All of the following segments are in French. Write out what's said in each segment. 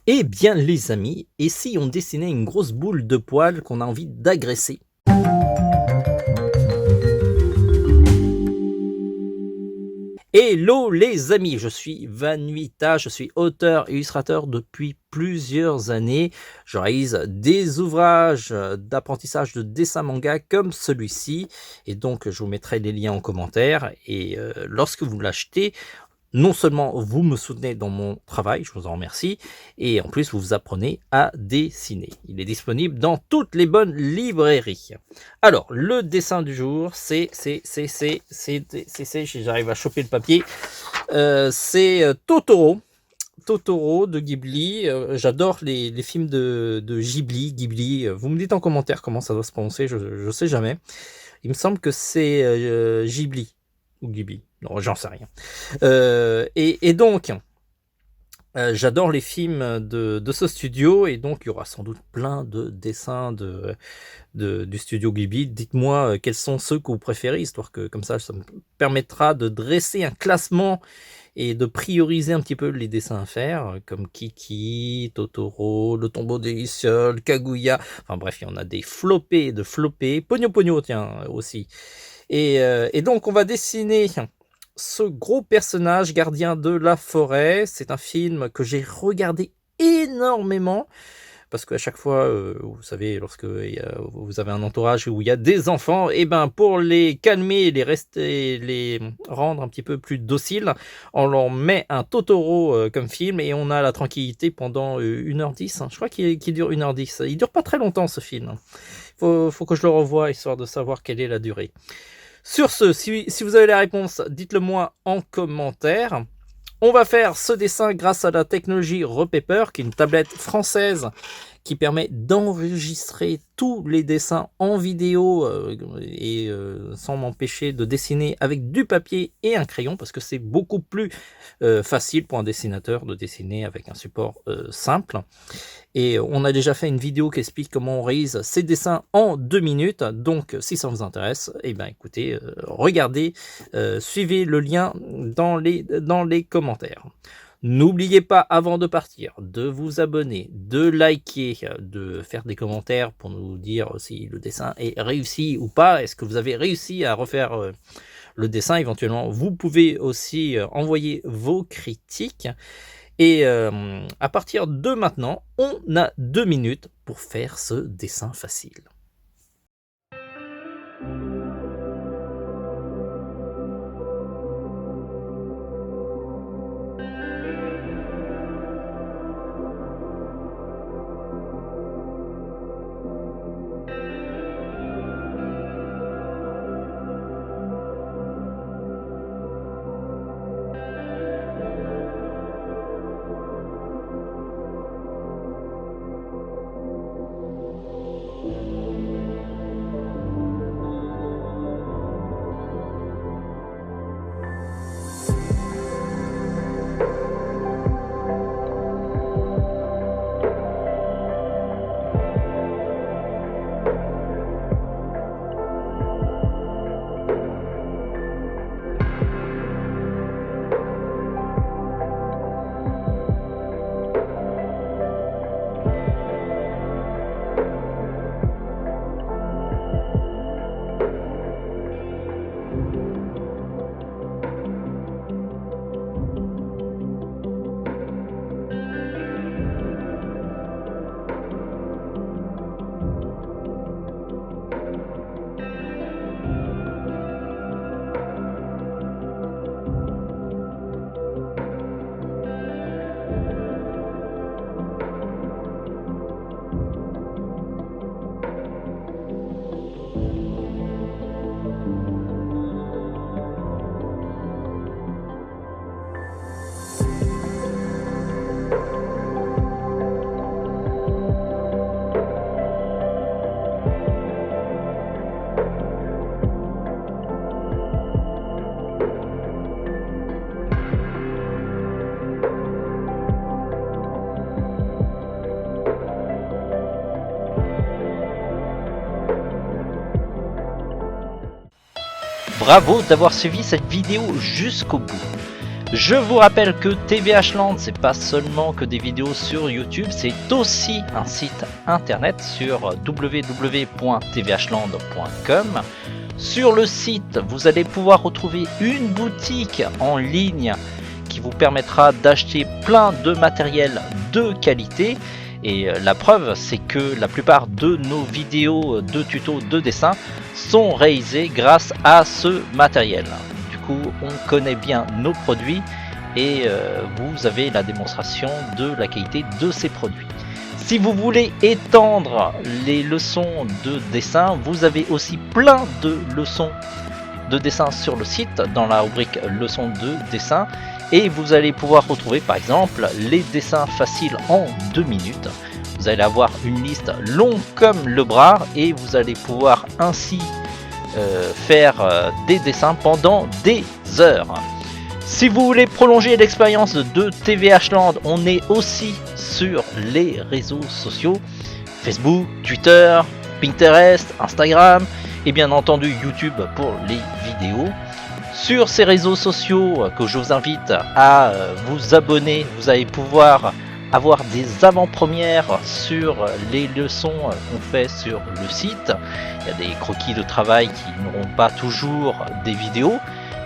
Eh bien les amis, et si on dessinait une grosse boule de poils qu'on a envie d'agresser? Hello les amis, je suis Vanuita, je suis auteur et illustrateur depuis plusieurs années. Je réalise des ouvrages d'apprentissage de dessin manga comme celui-ci, et donc je vous mettrai les liens en commentaire. Et lorsque vous l'achetez, non seulement vous me soutenez dans mon travail, je vous en remercie, et en plus vous apprenez à dessiner. Il est disponible dans toutes les bonnes librairies. Alors, le dessin du jour, si j'arrive à choper le papier, c'est Totoro. Totoro de Ghibli. J'adore les films de Ghibli. Vous me dites en commentaire comment ça doit se prononcer, je sais jamais. Il me semble que c'est Ghibli ou Ghibli. Non, j'en sais rien. Et donc, j'adore les films de ce studio, et donc il y aura sans doute plein de dessins du studio Ghibli. Dites-moi quels sont ceux que vous préférez, histoire que comme ça me permettra de dresser un classement et de prioriser un petit peu les dessins à faire, comme Kiki, Totoro, Le Tombeau des Lucioles, Kaguya. Enfin bref, il y en a des flopés de flopés. Pogno Pogno, tiens, aussi. Et donc on va dessiner ce gros personnage gardien de la forêt. C'est un film que j'ai regardé énormément, parce qu'à chaque fois, vous savez, lorsque vous avez un entourage où il y a des enfants, et ben pour les calmer, les rendre un petit peu plus dociles, on leur met un Totoro comme film, et on a la tranquillité pendant 1h10. Je crois qu'il dure 1h10. Il dure pas très longtemps ce film. Faut que je le revoie, histoire de savoir quelle est la durée. Sur ce, si vous avez la réponse, dites-le moi en commentaire. On va faire ce dessin grâce à la technologie Repaper, qui est une tablette française qui permet d'enregistrer tous les dessins en vidéo sans m'empêcher de dessiner avec du papier et un crayon, parce que c'est beaucoup plus facile pour un dessinateur de dessiner avec un support simple. Et on a déjà fait une vidéo qui explique comment on réalise ces dessins en 2 minutes. Donc, si ça vous intéresse, eh ben, écoutez, regardez, suivez le lien dans les commentaires. N'oubliez pas, avant de partir, de vous abonner, de liker, de faire des commentaires pour nous dire si le dessin est réussi ou pas. Est-ce que vous avez réussi à refaire le dessin? Éventuellement, vous pouvez aussi envoyer vos critiques. Et à partir de maintenant, on a 2 minutes pour faire ce dessin facile. Bravo d'avoir suivi cette vidéo jusqu'au bout. Je vous rappelle que TVH Land, c'est pas seulement que des vidéos sur YouTube, c'est aussi un site internet sur www.tvhland.com. Sur le site, vous allez pouvoir retrouver une boutique en ligne qui vous permettra d'acheter plein de matériel de qualité. Et la preuve, c'est que la plupart de nos vidéos de tutos de dessin sont réalisées grâce à ce matériel. Du coup, on connaît bien nos produits et vous avez la démonstration de la qualité de ces produits. Si vous voulez étendre les leçons de dessin, vous avez aussi plein de leçons de dessin sur le site dans la rubrique leçons de dessin. Et vous allez pouvoir retrouver par exemple les dessins faciles en 2 minutes. Vous allez avoir une liste longue comme le bras et vous allez pouvoir ainsi faire des dessins pendant des heures. Si vous voulez prolonger l'expérience de TVH Land, on est aussi sur les réseaux sociaux, Facebook, Twitter, Pinterest, Instagram et bien entendu YouTube pour les vidéos. Sur ces réseaux sociaux que je vous invite à vous abonner, vous allez pouvoir avoir des avant-premières sur les leçons qu'on fait sur le site. Il y a des croquis de travail qui n'auront pas toujours des vidéos,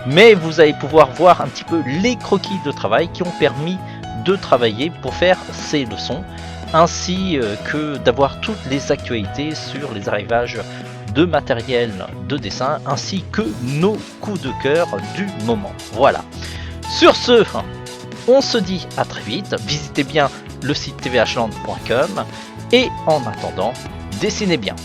mais vous allez pouvoir voir un petit peu les croquis de travail qui ont permis de travailler pour faire ces leçons, ainsi que d'avoir toutes les actualités sur les arrivages de matériel de dessin ainsi que nos coups de cœur du moment. Voilà. Sur ce, on se dit à très vite. Visitez bien le site tvhland.com et en attendant, dessinez bien.